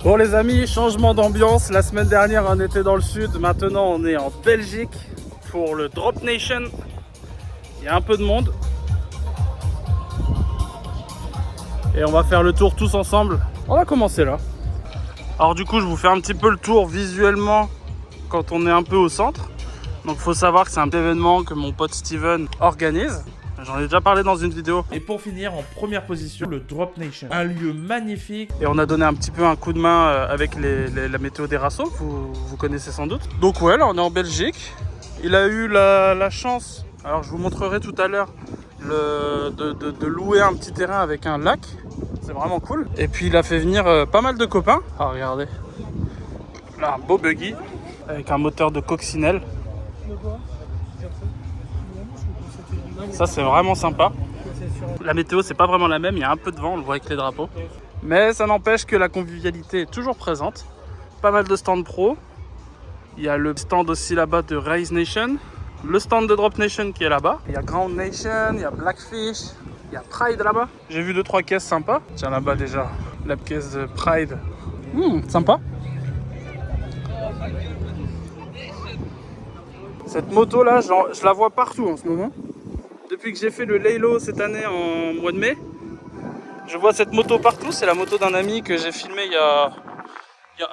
Bon les amis, changement d'ambiance. La semaine dernière on était dans le sud, maintenant on est en Belgique pour le Drop Nation. Il y a un peu de monde. Et on va faire le tour tous ensemble. On va commencer là. Alors du coup je vous fais un petit peu le tour visuellement quand on est un peu au centre. Donc faut savoir que c'est un événement que mon pote Steven organise. J'en ai déjà parlé dans une vidéo. Et pour finir, en première position, le Drop Nation. Un lieu magnifique. Et on a donné un petit peu un coup de main avec la météo des Rassos, vous connaissez sans doute. Donc ouais, là on est en Belgique. Il a eu la chance, alors je vous montrerai tout à l'heure, de louer un petit terrain avec un lac. C'est vraiment cool. Et puis il a fait venir pas mal de copains. Ah regardez, là un beau buggy avec un moteur de coccinelle. Ça c'est vraiment sympa. La météo c'est pas vraiment la même, il y a un peu de vent, on le voit avec les drapeaux. Mais ça n'empêche que la convivialité est toujours présente. Pas mal de stands pro. Il y a le stand aussi là-bas de Raise Nation. Le stand de Drop Nation qui est là-bas. Il y a Ground Nation, il y a Blackfish, il y a Pride là-bas. J'ai vu 2-3 caisses sympas. Tiens là-bas déjà, la caisse de Pride. Sympa. Cette moto là, je la vois partout en ce moment. Depuis que j'ai fait le Laylo cette année en mois de mai, je vois cette moto partout. C'est la moto d'un ami que j'ai filmé il y a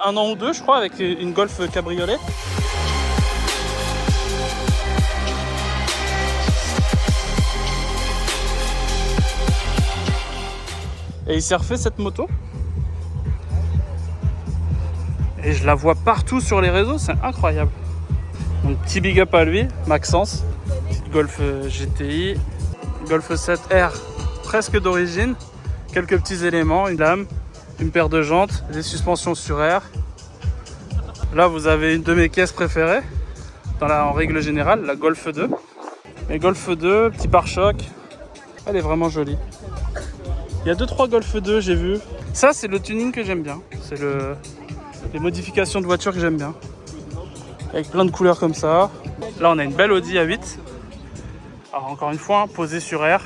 1 an ou 2 je crois, avec une Golf cabriolet. Et il s'est refait cette moto. Et je la vois partout sur les réseaux, c'est incroyable. Donc petit big up à lui, Maxence. Petite Golf GTI, Golf 7R presque d'origine. Quelques petits éléments, une lame, une paire de jantes, des suspensions sur air. Là vous avez une de mes caisses préférées, en règle générale, la Golf 2. Mais Golf 2, petit pare-choc, elle est vraiment jolie. Il y a 2-3 Golf 2 j'ai vu. Ça c'est le tuning que j'aime bien, c'est les modifications de voiture que j'aime bien. Avec plein de couleurs comme ça. Là on a une belle Audi A8. Alors encore une fois, posée sur air.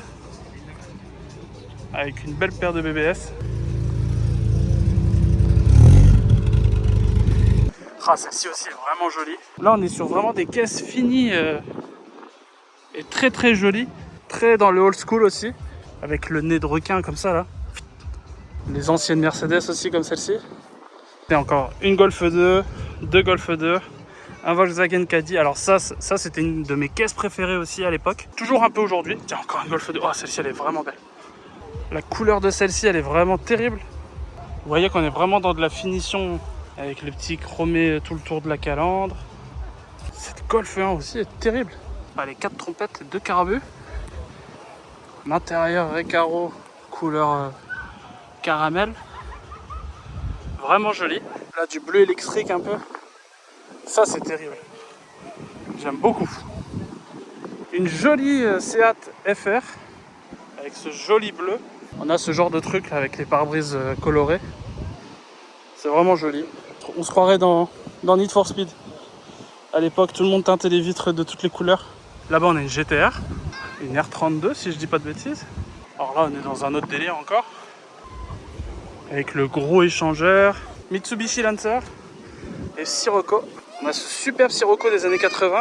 Avec une belle paire de BBS. Ah, celle-ci aussi est vraiment jolie. Là on est sur vraiment des caisses finies et très très jolies. Très dans le old school aussi. Avec le nez de requin comme ça là. Les anciennes Mercedes aussi comme celle-ci. Et encore une Golf 2, 2 Golf 2, un Volkswagen Caddy. Alors ça c'était une de mes caisses préférées aussi à l'époque. Toujours un peu aujourd'hui. Tiens, encore une Golf 2. Oh, celle-ci elle est vraiment belle. La couleur de celle-ci elle est vraiment terrible. Vous voyez qu'on est vraiment dans de la finition avec le petit chromé tout le tour de la calandre. Cette Golf 1 aussi est terrible. Les 4 trompettes, 2 carbus. L'intérieur Recaro couleur caramel. Vraiment joli. Là du bleu électrique un peu. Ça c'est terrible. J'aime beaucoup. Une jolie Seat FR avec ce joli bleu. On a ce genre de truc là, avec les pare-brises colorés. C'est vraiment joli. On se croirait dans Need for Speed. À l'époque tout le monde teintait les vitres de toutes les couleurs. Là-bas on a une GTR. Une R32 si je dis pas de bêtises. Alors là on est dans un autre délire encore. Avec le gros échangeur. Mitsubishi Lancer et Sirocco. On a ce superbe Sirocco des années 80.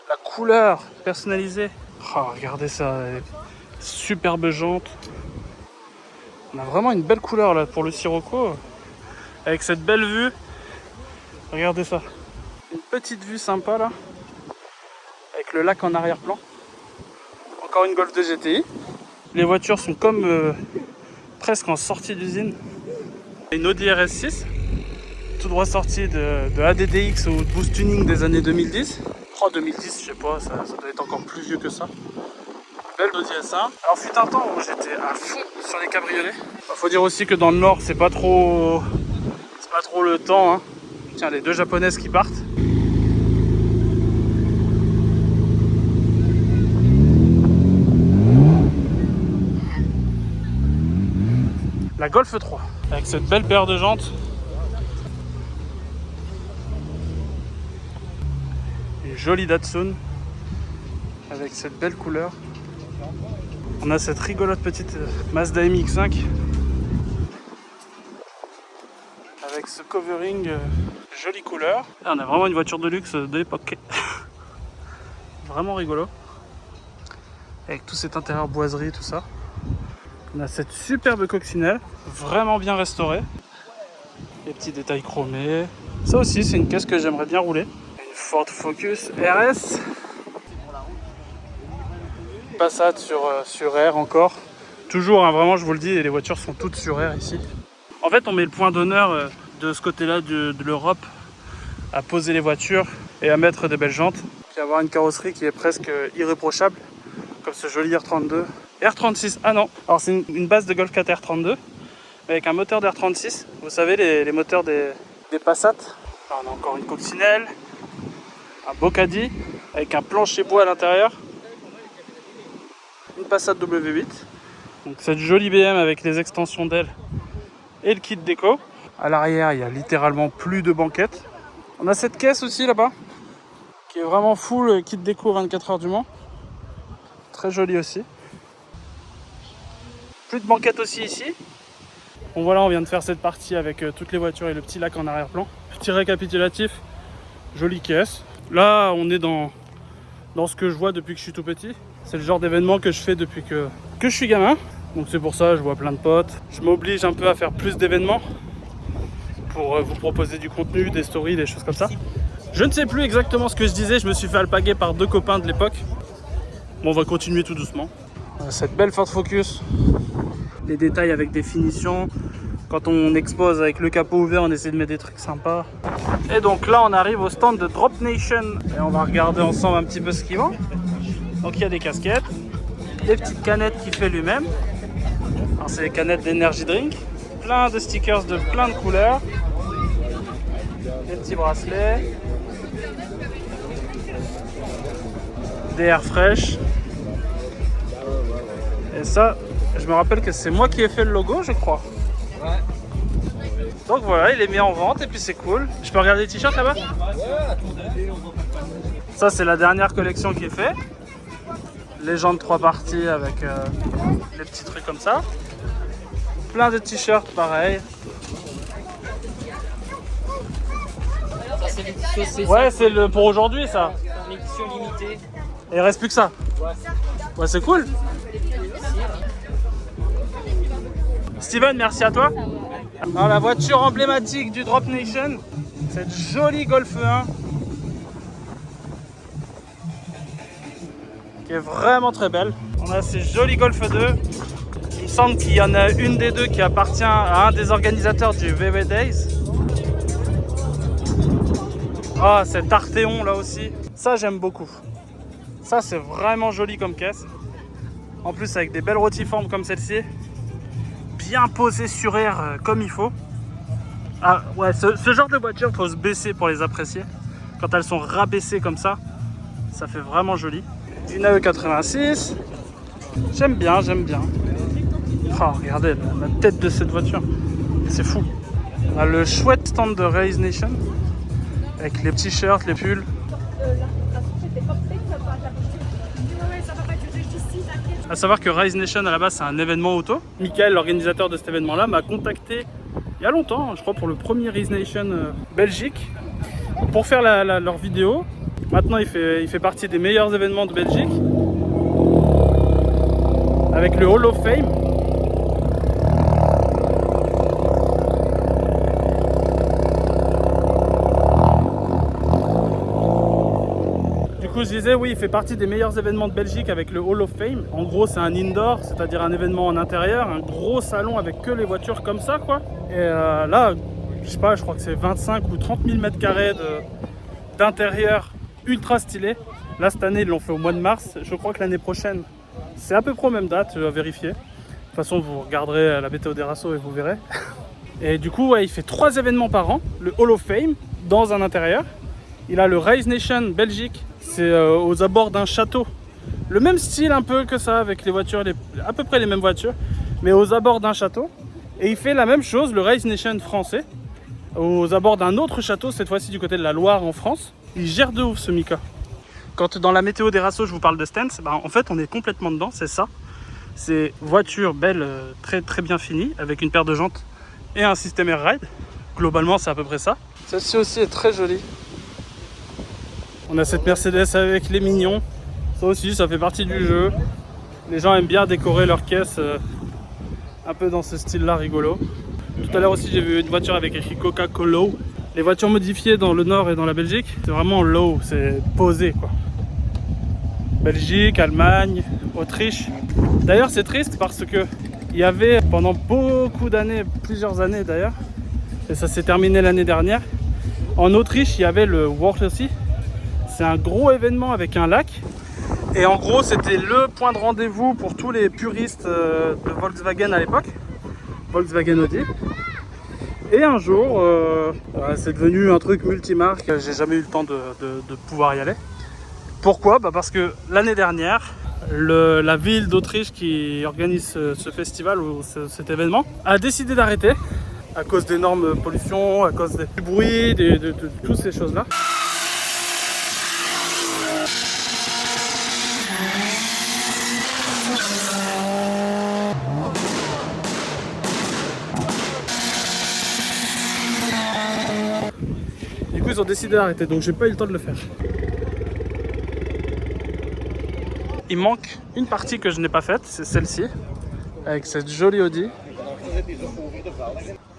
La couleur personnalisée. Oh, regardez ça. Superbe jante. On a vraiment une belle couleur là pour le Sirocco. Avec cette belle vue. Regardez ça. Une petite vue sympa là. Avec le lac en arrière-plan. Encore une Golf 2 GTI. Les voitures sont comme presque en sortie d'usine. Une Audi RS6. Tout droit sorti de ADDX ou Boost Tuning des années 2010. Oh 2010 je sais pas, ça doit être encore plus vieux que ça. Belle Audi S1. Alors fut un temps où j'étais à fond sur les cabriolets. Faut dire aussi que dans le nord c'est pas trop le temps. Tiens, les 2 japonaises qui partent. La Golf 3 avec cette belle paire de jantes. Une jolie Datsun avec cette belle couleur. On a cette rigolote petite Mazda MX-5 avec ce covering jolie couleur. Là, on a vraiment une voiture de luxe de l'époque. Vraiment rigolo. Avec tout cet intérieur boiserie, tout ça. On a cette superbe coccinelle, vraiment bien restaurée. Les petits détails chromés. Ça aussi, c'est une caisse que j'aimerais bien rouler. Une Ford Focus RS. Passat sur air encore. Toujours, hein, vraiment, je vous le dis, les voitures sont toutes sur air ici. En fait, on met le point d'honneur de ce côté-là de l'Europe à poser les voitures et à mettre des belles jantes. Puis avoir une carrosserie qui est presque irréprochable, comme ce joli R32. R36, ah non, alors c'est une base de Golf 4 R32 avec un moteur d'R36. Vous savez, les moteurs des Passat. Là, on a encore une coccinelle, un beau caddie avec un plancher bois à l'intérieur. Une Passat W8. Donc cette jolie BM avec les extensions d'ailes et le kit déco. À l'arrière, il y a littéralement plus de banquettes. On a cette caisse aussi là-bas qui est vraiment full kit déco 24 heures du Mans. Très jolie aussi. Plus de banquettes aussi ici. Bon voilà, on vient de faire cette partie avec toutes les voitures et le petit lac en arrière-plan. Petit récapitulatif, jolie caisse. Là, on est dans ce que je vois depuis que je suis tout petit. C'est le genre d'événement que je fais depuis que je suis gamin. Donc c'est pour ça, je vois plein de potes. Je m'oblige un peu à faire plus d'événements pour vous proposer du contenu, des stories, des choses comme ça. Je ne sais plus exactement ce que je disais, je me suis fait alpaguer par 2 copains de l'époque. Bon, on va continuer tout doucement. Cette belle Ford Focus, les détails avec des finitions. Quand on expose avec le capot ouvert, on essaie de mettre des trucs sympas. Et donc là, on arrive au stand de Drop Nation et on va regarder ensemble un petit peu ce qu'ils vendent. Donc il y a des casquettes, des petites canettes qu'il fait lui-même. Alors c'est des canettes d'énergie drink, plein de stickers de plein de couleurs, des petits bracelets, des air fresh. Et ça, je me rappelle que c'est moi qui ai fait le logo, je crois. Ouais. Donc voilà, il est mis en vente et puis c'est cool. Je peux regarder les t-shirts là-bas? Ça c'est la dernière collection qui est faite. Les gens de 3 parties avec les petits trucs comme ça. Plein de t-shirts pareil. Ouais, c'est le pour aujourd'hui ça. Une édition limitée. Et il reste plus que ça. Ouais, c'est cool. Steven, merci à toi. Alors, la voiture emblématique du Drop Nation, cette jolie Golf 1 qui est vraiment très belle. On a ces jolis Golf 2. Il me semble qu'il y en a une des deux qui appartient à un des organisateurs du VW Days. Ah, cet Arteon là aussi. Ça, j'aime beaucoup. Ça, c'est vraiment joli comme caisse. En plus, avec des belles rotiformes comme celle-ci. Bien posées sur air comme il faut. Ah ouais, ce genre de voiture, il faut se baisser pour les apprécier. Quand elles sont rabaissées comme ça, ça fait vraiment joli. Une AE86. J'aime bien, j'aime bien. Oh, regardez la tête de cette voiture. C'est fou. On a le chouette stand de Race Nation. Avec les t-shirts, les pulls. A savoir que Rise Nation à la base c'est un événement auto. Michael, l'organisateur de cet événement là, m'a contacté il y a longtemps, je crois pour le premier Rise Nation Belgique, pour faire leur vidéo. Maintenant il fait partie des meilleurs événements de Belgique avec le Hall of Fame. Je disais oui, il fait partie des meilleurs événements de Belgique avec le Hall of Fame. En gros c'est un indoor, c'est-à-dire un événement en intérieur, un gros salon avec que les voitures comme ça quoi. Et là, je sais pas, je crois que c'est 25 ou 30 000 mètres carrés d'intérieur ultra stylé. Là cette année ils l'ont fait au mois de mars, je crois que l'année prochaine c'est à peu près aux mêmes dates, je vais vérifier. De toute façon vous regarderez la météo des Rassos et vous verrez. Et du coup ouais, il fait 3 événements par an, le Hall of Fame dans un intérieur. Il a le Rise Nation Belgique, c'est aux abords d'un château. Le même style un peu que ça, avec les voitures, à peu près les mêmes voitures, mais aux abords d'un château. Et il fait la même chose, le Rise Nation français, aux abords d'un autre château, cette fois-ci du côté de la Loire en France. Il gère de ouf ce Mika. Quand dans la météo des Rassos je vous parle de stance, bah, en fait on est complètement dedans, c'est ça. C'est voiture belle, très très bien finie, avec une paire de jantes et un système air ride. globalement c'est à peu près ça. Celle-ci aussi est très jolie. On a cette Mercedes avec les mignons. Ça aussi, ça fait partie du jeu. Les gens aiment bien décorer leur caisse un peu dans ce style-là rigolo. Tout à l'heure aussi, j'ai vu une voiture avec écrit Coca-Cola. Les voitures modifiées dans le nord et dans la Belgique, c'est vraiment low, c'est posé quoi. Belgique, Allemagne, Autriche. D'ailleurs, c'est triste parce que il y avait pendant beaucoup d'années, plusieurs années d'ailleurs, et ça s'est terminé l'année dernière. En Autriche, il y avait le World aussi. C'est un gros événement avec un lac. Et en gros, c'était le point de rendez-vous pour tous les puristes de Volkswagen à l'époque. Volkswagen Audi. Et un jour, c'est devenu un truc multimarque. J'ai jamais eu le temps de pouvoir y aller. Pourquoi ? Parce que l'année dernière, la ville d'Autriche qui organise ce festival ou cet événement a décidé d'arrêter à cause d'énormes pollutions, à cause du bruit, de toutes ces choses-là. Du coup, ils ont décidé d'arrêter, donc j'ai pas eu le temps de le faire. Il manque une partie que je n'ai pas faite, c'est celle-ci, avec cette jolie Audi.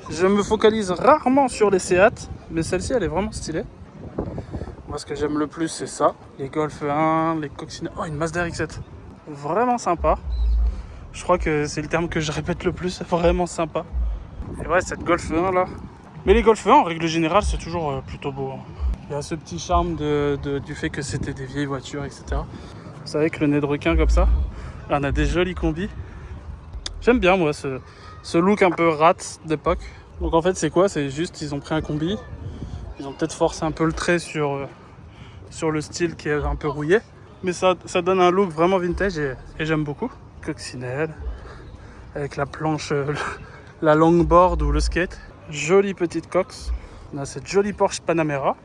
Je me focalise rarement sur les Seat, mais celle-ci elle est vraiment stylée. Moi ce que j'aime le plus c'est ça, les Golf 1, les coccinelles. Oh, une Mazda RX-7, vraiment sympa. Je crois que c'est le terme que je répète le plus, vraiment sympa. Et ouais, cette Golf 1 là. Mais les Golf 1 en règle générale c'est toujours plutôt beau. Il y a ce petit charme du fait que c'était des vieilles voitures, etc. Vous savez que le nez de requin comme ça, là on a des jolis combis. J'aime bien moi ce look un peu rat d'époque. Donc en fait c'est quoi? C'est juste ils ont pris un combi, ils ont peut-être forcé un peu le trait sur le style qui est un peu rouillé. Mais ça donne un look vraiment vintage et j'aime beaucoup. Coccinelle, avec la planche, la longboard ou le skate. Jolie petite cox. On a cette jolie Porsche Panamera.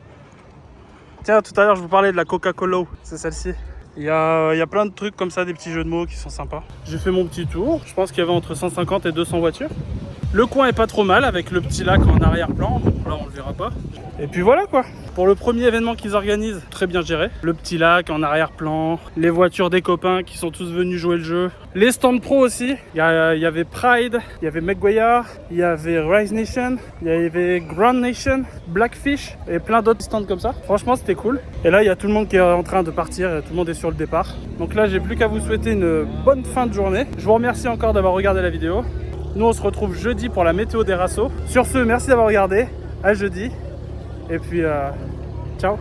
Tiens, tout à l'heure je vous parlais de la Coca-Cola, c'est celle-ci. Il y a plein de trucs comme ça, des petits jeux de mots qui sont sympas. J'ai fait mon petit tour, je pense qu'il y avait entre 150 et 200 voitures. Le coin est pas trop mal avec le petit lac en arrière-plan, là on le verra pas. Et puis voilà quoi, pour le premier événement qu'ils organisent, très bien géré. Le petit lac en arrière-plan, les voitures des copains qui sont tous venus jouer le jeu. Les stands pro aussi, il y avait Pride, il y avait McGuire, il y avait Rise Nation, il y avait Grand Nation, Blackfish et plein d'autres stands comme ça. Franchement c'était cool. Et là il y a tout le monde qui est en train de partir, tout le monde est sur le départ. Donc là j'ai plus qu'à vous souhaiter une bonne fin de journée. Je vous remercie encore d'avoir regardé la vidéo. Nous on se retrouve jeudi pour la météo des Rassos. Sur ce, merci d'avoir regardé, à jeudi. Et puis ciao.